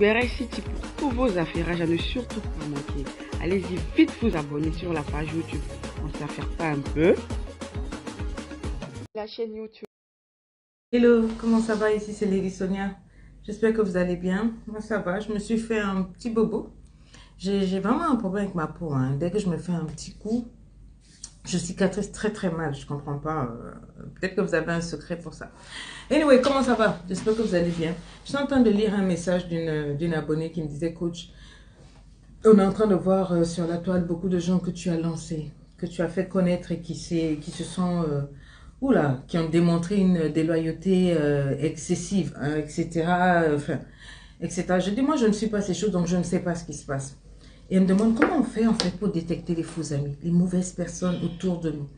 City pour tous vos affaires, à ne surtout pas manquer. Allez-y vite vous abonner sur la page YouTube. On s'affaire pas un peu. La chaîne YouTube. Hello, comment ça va? Ici c'est Lady Sonia. J'espère que vous allez bien. Moi ça va, je me suis fait un petit bobo. J'ai vraiment un problème avec ma peau, hein. Dès que je me fais un petit coup, je cicatrise très mal. Je comprends pas. Peut-être que vous avez un secret pour ça. Anyway, comment ça va? J'espère que vous allez bien. Je suis en train de lire un message d'une abonnée qui me disait: Coach, on est en train de voir sur la toile beaucoup de gens que tu as lancés, que tu as fait connaître et qui se sont... oula, qui ont démontré une déloyauté excessive, hein, etc. Enfin, etc. Je dis, moi, je ne suis pas ces choses, donc je ne sais pas ce qui se passe. Et elle me demande comment on fait, en fait, pour détecter les faux amis, les mauvaises personnes autour de nous.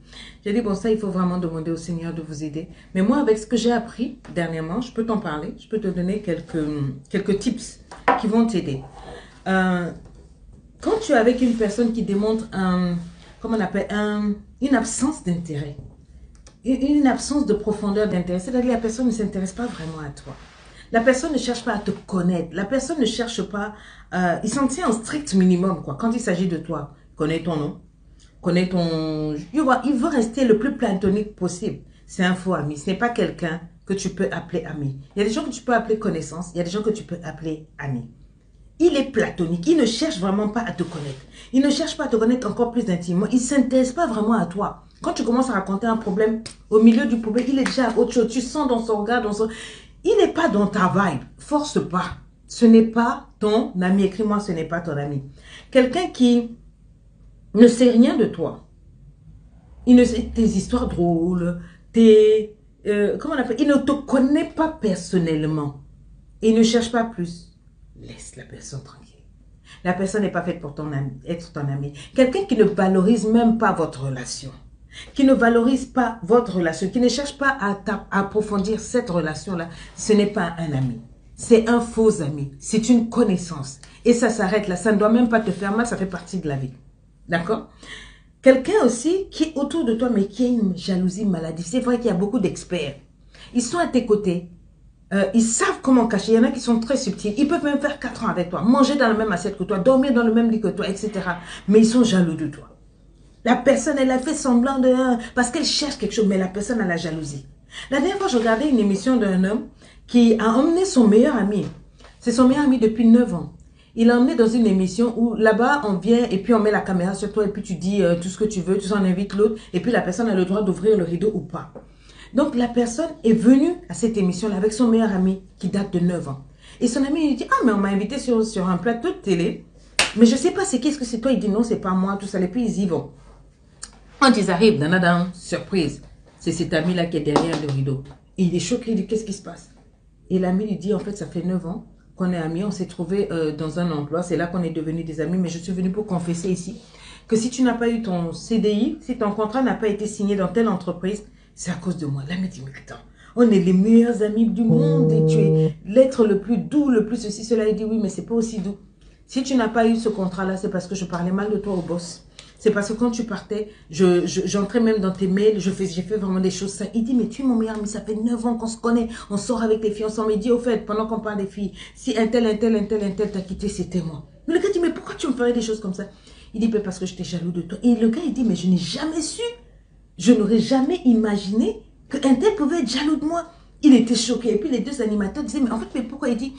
J'ai dit, bon, ça, il faut vraiment demander au Seigneur de vous aider. Mais moi, avec ce que j'ai appris dernièrement, je peux t'en parler, je peux te donner quelques tips qui vont t'aider. Quand tu es avec une personne qui démontre comment on appelle, une absence d'intérêt, une absence de profondeur d'intérêt, c'est-à-dire que la personne ne s'intéresse pas vraiment à toi. La personne ne cherche pas à te connaître. La personne ne cherche pas... il s'en tient en strict minimum, quoi. Quand il s'agit de toi, connaît ton nom, connaît ton... Il veut rester le plus platonique possible. C'est un faux ami. Ce n'est pas quelqu'un que tu peux appeler ami. Il y a des gens que tu peux appeler connaissance. Il y a des gens que tu peux appeler ami. Il est platonique. Il ne cherche vraiment pas à te connaître. Il ne cherche pas à te connaître encore plus intimement. Il ne s'intéresse pas vraiment à toi. Quand tu commences à raconter un problème, au milieu du problème, il est déjà à autre chose. Tu sens dans son regard, il n'est pas dans ta vibe. Force pas. Ce n'est pas ton ami. Écris-moi, ce n'est pas ton ami. Quelqu'un qui ne sait rien de toi. Il ne sait tes histoires drôles, comment on appelle? Il ne te connaît pas personnellement. Il ne cherche pas plus. Laisse la personne tranquille. La personne n'est pas faite pour être ton ami. Quelqu'un qui ne valorise même pas votre relation. Qui ne valorise pas votre relation, qui ne cherche pas à approfondir cette relation-là, ce n'est pas un ami. C'est un faux ami. C'est une connaissance. Et ça s'arrête là. Ça ne doit même pas te faire mal, ça fait partie de la vie. D'accord? Quelqu'un aussi qui est autour de toi, mais qui a une jalousie maladive. C'est vrai qu'il y a beaucoup d'experts. Ils sont à tes côtés. Ils savent comment cacher. Il y en a qui sont très subtils. Ils peuvent même faire 4 ans avec toi, manger dans la même assiette que toi, dormir dans le même lit que toi, etc. Mais ils sont jaloux de toi. La personne, elle a fait semblant de... Parce qu'elle cherche quelque chose, mais la personne a la jalousie. La dernière fois, je regardais une émission d'un homme qui a emmené son meilleur ami. C'est son meilleur ami depuis 9 ans. Il l'a emmené dans une émission où là-bas, on vient et puis on met la caméra sur toi et puis tu dis tout ce que tu veux, tu en invites l'autre et puis la personne a le droit d'ouvrir le rideau ou pas. Donc, la personne est venue à cette émission-là avec son meilleur ami qui date de 9 ans. Et son ami lui dit, ah, mais on m'a invité sur un plateau de télé, mais je ne sais pas c'est qu'est-ce que c'est toi. Il dit, non, c'est pas moi, tout ça. Et puis, ils y vont. Quand ils arrivent, surprise, c'est cet ami-là qui est derrière le rideau. Et il est choqué, il dit, qu'est-ce qui se passe? Et l'ami lui dit, en fait, ça fait 9 ans qu'on est amis, on s'est trouvé dans un emploi, c'est là qu'on est devenus des amis, mais je suis venue pour confesser ici que si tu n'as pas eu ton CDI, si ton contrat n'a pas été signé dans telle entreprise, c'est à cause de moi. L'ami dit, mais attends, on est les meilleurs amis du monde et tu es l'être le plus doux, le plus ceci, cela. Il dit, oui, mais c'est pas aussi doux. Si tu n'as pas eu ce contrat-là, c'est parce que je parlais mal de toi au boss. C'est parce que quand tu partais, j'entrais même dans tes mails, j'ai fait vraiment des choses. Ça. Il dit, mais tu es mon meilleur ami, ça fait 9 ans qu'on se connaît, on sort avec les filles ensemble. Il dit, au fait, pendant qu'on parle des filles, si un tel t'a quitté, c'était moi. Mais le gars dit, mais pourquoi tu me ferais des choses comme ça? Il dit, parce que j'étais jaloux de toi. Et le gars, il dit, mais je n'ai jamais su, je n'aurais jamais imaginé qu'un tel pouvait être jaloux de moi. Il était choqué. Et puis les deux animateurs disaient, mais en fait, mais pourquoi? Il dit,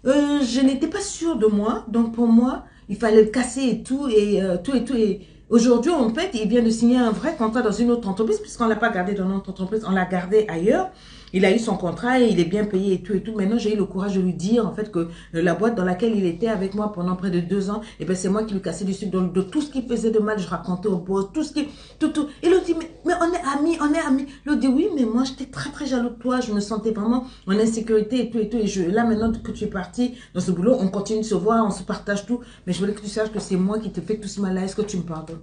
je n'étais pas sûre de moi, donc pour moi, il fallait le casser et tout, et et aujourd'hui, en fait, il vient de signer un vrai contrat dans une autre entreprise, puisqu'on ne l'a pas gardé dans notre entreprise, on l'a gardé ailleurs. Il a eu son contrat et il est bien payé et tout et tout. Maintenant, j'ai eu le courage de lui dire, en fait, que la boîte dans laquelle il était avec moi pendant près de 2 ans, et ben c'est moi qui lui cassais du sucre. De tout ce qu'il faisait de mal, je racontais au boss, tout ce qui... Tout. Et l'autre dit, mais on est amis, on est amis. L'autre dit, oui, mais moi, j'étais très jaloux de toi. Je me sentais vraiment en insécurité et tout et tout. Et là, maintenant que tu es parti dans ce boulot, on continue de se voir, on se partage tout. Mais je voulais que tu saches que c'est moi qui te fais tout ce mal-là. Est-ce que tu me pardonnes?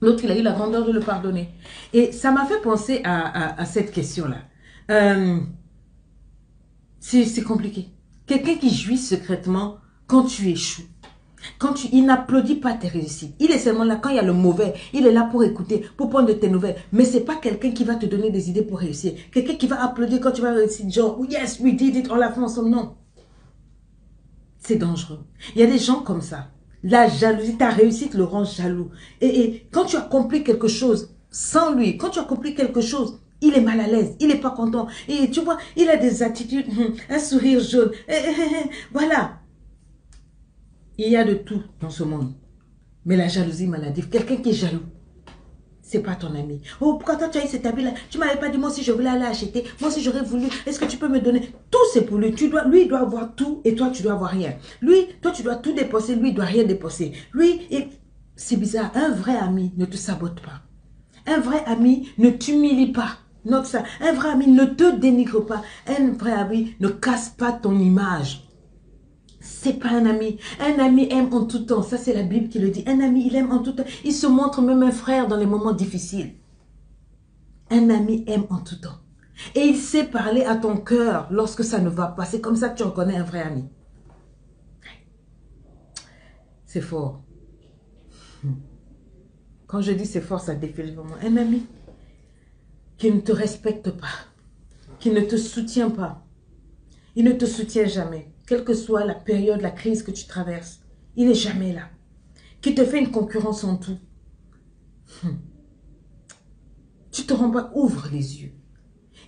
L'autre, il a eu la grandeur de le pardonner. Et ça m'a fait penser à cette question-là. C'est compliqué. Quelqu'un qui jouit secrètement quand tu échoues. Il n'applaudit pas tes réussites. Il est seulement là quand il y a le mauvais. Il est là pour écouter, pour prendre de tes nouvelles. Mais ce n'est pas quelqu'un qui va te donner des idées pour réussir. Quelqu'un qui va applaudir quand tu vas réussir. Genre, yes, we did it, on l'a fait ensemble. Non. c'est dangereux. Il y a des gens comme ça. La jalousie, ta réussite le rend jaloux. Et quand tu accomplis quelque chose sans lui, quand tu accomplis quelque chose, il est mal à l'aise, il n'est pas content. Et tu vois, il a des attitudes, un sourire jaune. Voilà. Il y a de tout dans ce monde. Mais la jalousie maladive, quelqu'un qui est jaloux, c'est pas ton ami. Oh, pourquoi toi tu as eu cet habit-là? Tu m'avais pas dit, moi aussi je voulais aller acheter. Moi aussi j'aurais voulu. Est-ce que tu peux me donner? Tout c'est pour lui. Lui, il doit avoir tout et toi tu dois avoir rien. Lui, toi tu dois tout dépenser, lui il doit rien dépenser. Lui, c'est bizarre. Un vrai ami ne te sabote pas. Un vrai ami ne t'humilie pas. Note ça. Un vrai ami ne te dénigre pas. Un vrai ami ne casse pas ton image. C'est pas un ami. Un ami aime en tout temps. Ça, c'est la Bible qui le dit. Un ami, il aime en tout temps. Il se montre même un frère dans les moments difficiles. Un ami aime en tout temps. Et il sait parler à ton cœur lorsque ça ne va pas. C'est comme ça que tu reconnais un vrai ami. C'est fort. Quand je dis c'est fort, ça défile vraiment. Un ami qui ne te respecte pas, qui ne te soutient pas. Il ne te soutient jamais. Quelle que soit la période, la crise que tu traverses, il n'est jamais là. Qui te fait une concurrence en tout. Tu te rends pas, ouvre les yeux.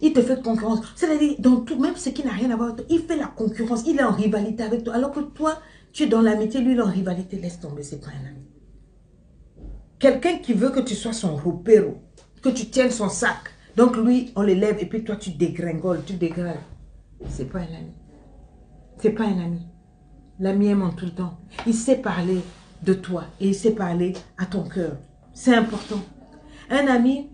Il te fait concurrence. C'est-à-dire, dans tout, même ce qui n'a rien à voir avec toi, il fait la concurrence. Il est en rivalité avec toi. Alors que toi, tu es dans l'amitié, lui, il est en rivalité. Laisse tomber, c'est pas un ami. Quelqu'un qui veut que tu sois son ropero, que tu tiennes son sac. Donc lui, on l'élève et puis toi, tu dégringoles, tu dégrades. C'est pas un ami. C'est pas un ami. L'ami aime en tout le temps. Il sait parler de toi et il sait parler à ton cœur. C'est important. Un ami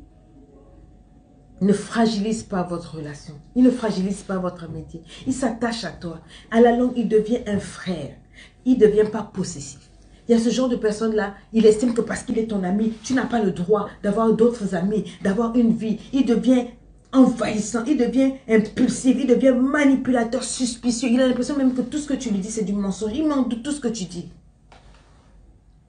ne fragilise pas votre relation. Il ne fragilise pas votre amitié. Il s'attache à toi. À la longue, il devient un frère. Il ne devient pas possessif. Il y a ce genre de personne-là, il estime que parce qu'il est ton ami, tu n'as pas le droit d'avoir d'autres amis, d'avoir une vie. Il devient envahissant, il devient impulsif, il devient manipulateur, suspicieux. Il a l'impression même que tout ce que tu lui dis, c'est du mensonge. Il manque de tout ce que tu dis.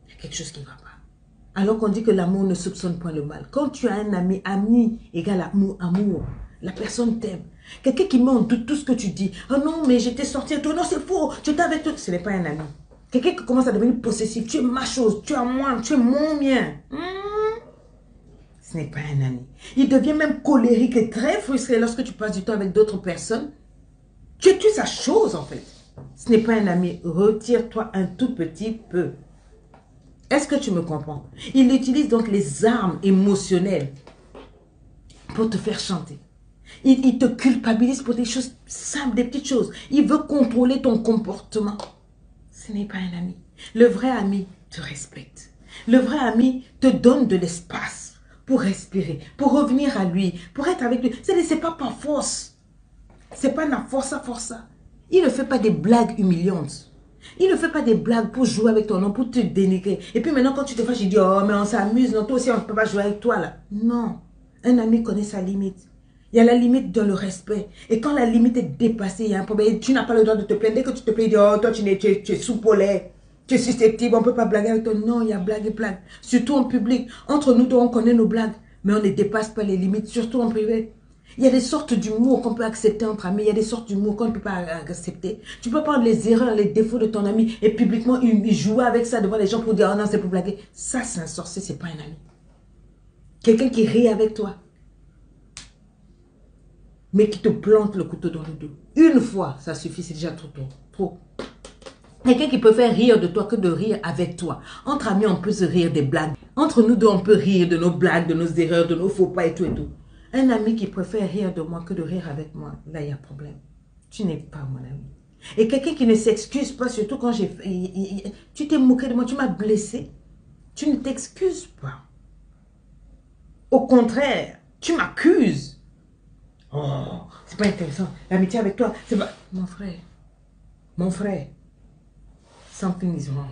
Il y a quelque chose qui ne va pas. Alors qu'on dit que l'amour ne soupçonne point le mal. Quand tu as un ami, ami égale amour, la personne t'aime. Quelqu'un qui met en doute tout ce que tu dis. Oh non, mais j'étais sorti avec toi. Non, c'est faux. Tu étais avec toi. Ce n'est pas un ami. Quelqu'un qui commence à devenir possessif. Tu es ma chose, tu es moi, tu es mon mien. Ce n'est pas un ami. Il devient même colérique et très frustré lorsque tu passes du temps avec d'autres personnes. Tu es sa chose en fait. Ce n'est pas un ami. Retire-toi un tout petit peu. Est-ce que tu me comprends? Il utilise donc les armes émotionnelles pour te faire chanter. Il te culpabilise pour des choses simples, des petites choses. Il veut contrôler ton comportement. Ce n'est pas un ami. Le vrai ami te respecte. Le vrai ami te donne de l'espace pour respirer, pour revenir à lui, pour être avec lui. C'est pas par force. C'est pas la force. Il ne fait pas des blagues humiliantes. Il ne fait pas des blagues pour jouer avec ton nom, pour te dénigrer. Et puis maintenant, quand tu te fâches, il dit, oh, mais on s'amuse, non, toi aussi, on ne peut pas jouer avec toi, là. Non. Un ami connaît sa limite. Il y a la limite dans le respect. Et quand la limite est dépassée, il y a un problème. Tu n'as pas le droit de te plaindre. Dès que tu te plains, il dit, oh, toi, tu es sous-polaire. Tu es susceptible, on ne peut pas blaguer avec toi. Non, il y a blague et blague. Surtout en public. Entre nous deux, on connaît nos blagues. Mais on ne dépasse pas les limites, surtout en privé. Il y a des sortes d'humour qu'on peut accepter entre amis. Il y a des sortes d'humour qu'on ne peut pas accepter. Tu peux prendre les erreurs, les défauts de ton ami et publiquement il jouer avec ça devant les gens pour dire, oh non, c'est pour blaguer. Ça, c'est un sorcier, c'est pas un ami. Quelqu'un qui rit avec toi, mais qui te plante le couteau dans le dos. Une fois, ça suffit, c'est déjà trop. Quelqu'un qui peut faire rire de toi que de rire avec toi. Entre amis, on peut se rire des blagues. Entre nous deux, on peut rire de nos blagues, de nos erreurs, de nos faux pas et tout et tout. Un ami qui préfère rire de moi que de rire avec moi, là, il y a problème. Tu n'es pas mon ami. Et quelqu'un qui ne s'excuse pas, surtout quand j'ai fait... Tu t'es moqué de moi, tu m'as blessé. Tu ne t'excuses pas. Au contraire, tu m'accuses. Oh, c'est pas intéressant. L'amitié avec toi, c'est pas... Mon frère, something is wrong.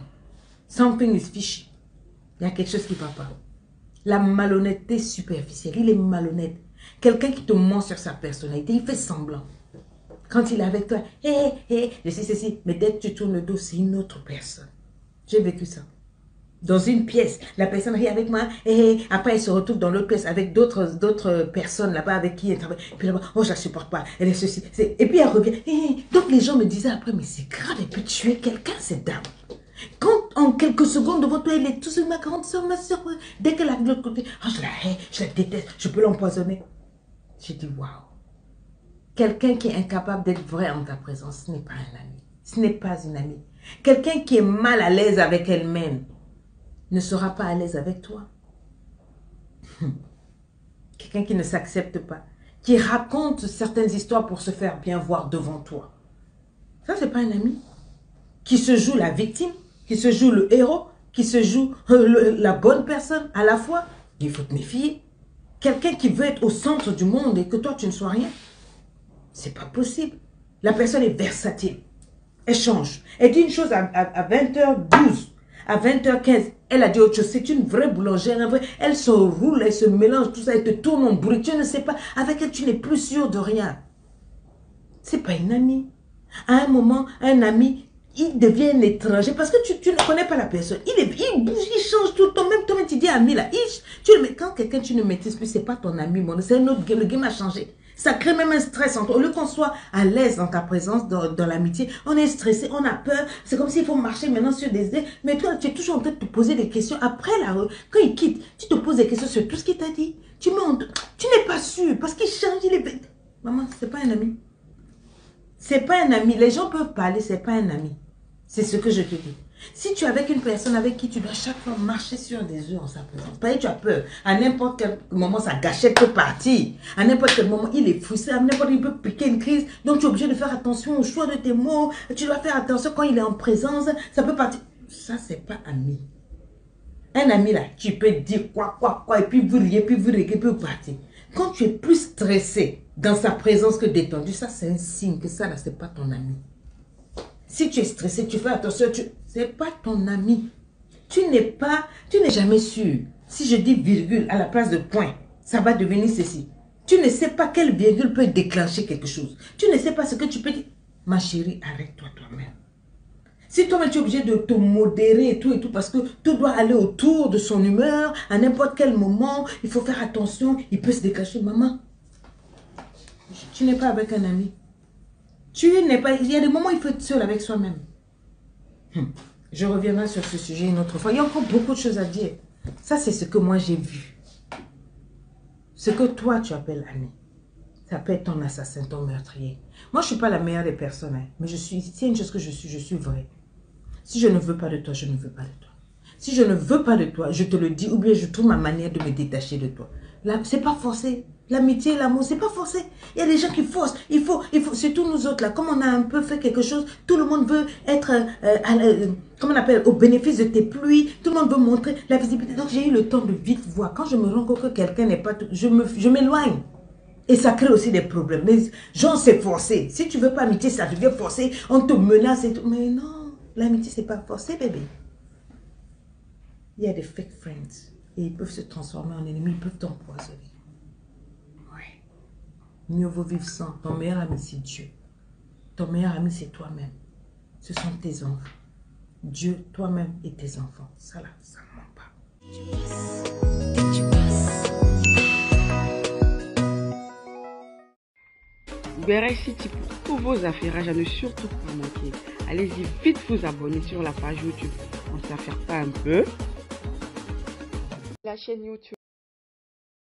Something is fishy. Il y a quelque chose qui ne va pas. La malhonnêteté superficielle, il est malhonnête. Quelqu'un qui te ment sur sa personnalité, il fait semblant. Quand il est avec toi, je sais ceci, mais dès que tu tournes le dos, c'est une autre personne. J'ai vécu ça. dans une pièce, la personne rit avec moi, et après elle se retrouve dans l'autre pièce avec d'autres personnes là-bas avec qui elle travaille. Et puis là-bas, oh, je la supporte pas, elle est ceci. Et puis elle revient. Donc les gens me disaient après, mais c'est grave, elle peut tuer quelqu'un, cette dame. Quand en quelques secondes devant toi, elle est tout seul, ma grande soeur, ma soeur, dès qu'elle arrive de l'autre côté, oh, je la hais, je la déteste, je peux l'empoisonner. J'ai dit, waouh. Quelqu'un qui est incapable d'être vrai en ta présence, ce n'est pas un ami. Ce n'est pas une amie. Quelqu'un qui est mal à l'aise avec elle-même ne sera pas à l'aise avec toi. Quelqu'un qui ne s'accepte pas, qui raconte certaines histoires pour se faire bien voir devant toi. Ça, c'est pas un ami. Qui se joue la victime, qui se joue le héros, qui se joue la bonne personne à la fois. Il faut te méfier. Quelqu'un qui veut être au centre du monde et que toi, tu ne sois rien. C'est pas possible. La personne est versatile. Elle change. Elle dit une chose à 20h12. À 20h15, elle a dit autre chose. C'est une vraie boulangère. Elle se roule, elle se mélange, tout ça. Elle te tourne en bruit. Tu ne sais pas. Avec elle, tu n'es plus sûr de rien. C'est pas une amie. À un moment, un ami, il devient un étranger parce que tu ne connais pas la personne. Il bouge, il change tout le temps. Même toi, tu dis ami là. Quand quelqu'un tu ne maîtrises plus, c'est pas ton ami. C'est un autre game. Le game a changé. Ça crée même un stress entre. Au lieu qu'on soit à l'aise dans ta présence, dans l'amitié, on est stressé, on a peur. C'est comme s'il faut marcher maintenant sur des ailes. Mais toi, tu es toujours en train de te poser des questions. Après, là, quand il quitte, tu te poses des questions sur tout ce qu'il t'a dit. Tu n'es pas sûr parce qu'il change. Maman, c'est pas un ami. C'est pas un ami. Les gens peuvent parler, c'est pas un ami. C'est ce que je te dis. Si tu es avec une personne avec qui tu dois chaque fois marcher sur des œufs en sa présence, parce que tu as peur, à n'importe quel moment, sa gâchette peut partir. À n'importe quel moment, il est frustré, à n'importe quel moment, il peut piquer une crise. Donc, tu es obligé de faire attention au choix de tes mots. Tu dois faire attention quand il est en présence. Ça peut partir. Ça, c'est pas ami. Un ami, là, tu peux dire quoi, et puis vous riez, puis vous partir. Quand tu es plus stressé dans sa présence que détendu, ça, c'est un signe que ça, là, c'est pas ton ami. Si tu es stressé, tu fais attention, c'est pas ton ami. Tu n'es jamais sûr. Si je dis virgule à la place de point, ça va devenir ceci. Tu ne sais pas quelle virgule peut déclencher quelque chose. Tu ne sais pas ce que tu peux dire. Ma chérie, arrête-toi toi-même. Si toi-même tu es obligé de te modérer et tout parce que tout doit aller autour de son humeur, à n'importe quel moment, il faut faire attention, il peut se déclencher. Maman, tu n'es pas avec un ami. Il y a des moments où il faut être seul avec soi-même. Je reviendrai sur ce sujet une autre fois. Il y a encore beaucoup de choses à dire. Ça, c'est ce que moi j'ai vu. Ce que toi, tu appelles ami. Ça peut être ton assassin, ton meurtrier. Moi, je ne suis pas la meilleure des personnes. Mais s'il y a une chose que je suis vraie. Si je ne veux pas de toi, je ne veux pas de toi. Si je ne veux pas de toi, je te le dis. Ou bien je trouve ma manière de me détacher de toi. Là, c'est pas forcé. L'amitié, l'amour, c'est pas forcé. Il y a des gens qui forcent. Il faut, surtout nous autres là, comme on a un peu fait quelque chose, tout le monde veut être, comment on appelle, au bénéfice de tes pluies. Tout le monde veut montrer la visibilité. Donc j'ai eu le temps de vite voir. Quand je me rends compte que quelqu'un n'est pas tout, je m'éloigne. Et ça crée aussi des problèmes. Mais genre, c'est forcé. Si tu veux pas amitié, ça devient forcé. On te menace et tout. Mais non, l'amitié, c'est pas forcé, bébé. Il y a des fake friends. Et ils peuvent se transformer en ennemis. Ils peuvent t'empoisonner. Mieux vaut vivre sans. Ton meilleur ami, c'est Dieu. Ton meilleur ami, c'est toi-même. Ce sont tes enfants. Dieu, toi-même et tes enfants. Ça là, ça ne ment pas. Uber City pour tous vos affaires à ne surtout pas manquer. Allez-y vite vous abonner sur la page YouTube. On ne s'affaire pas un peu. La chaîne YouTube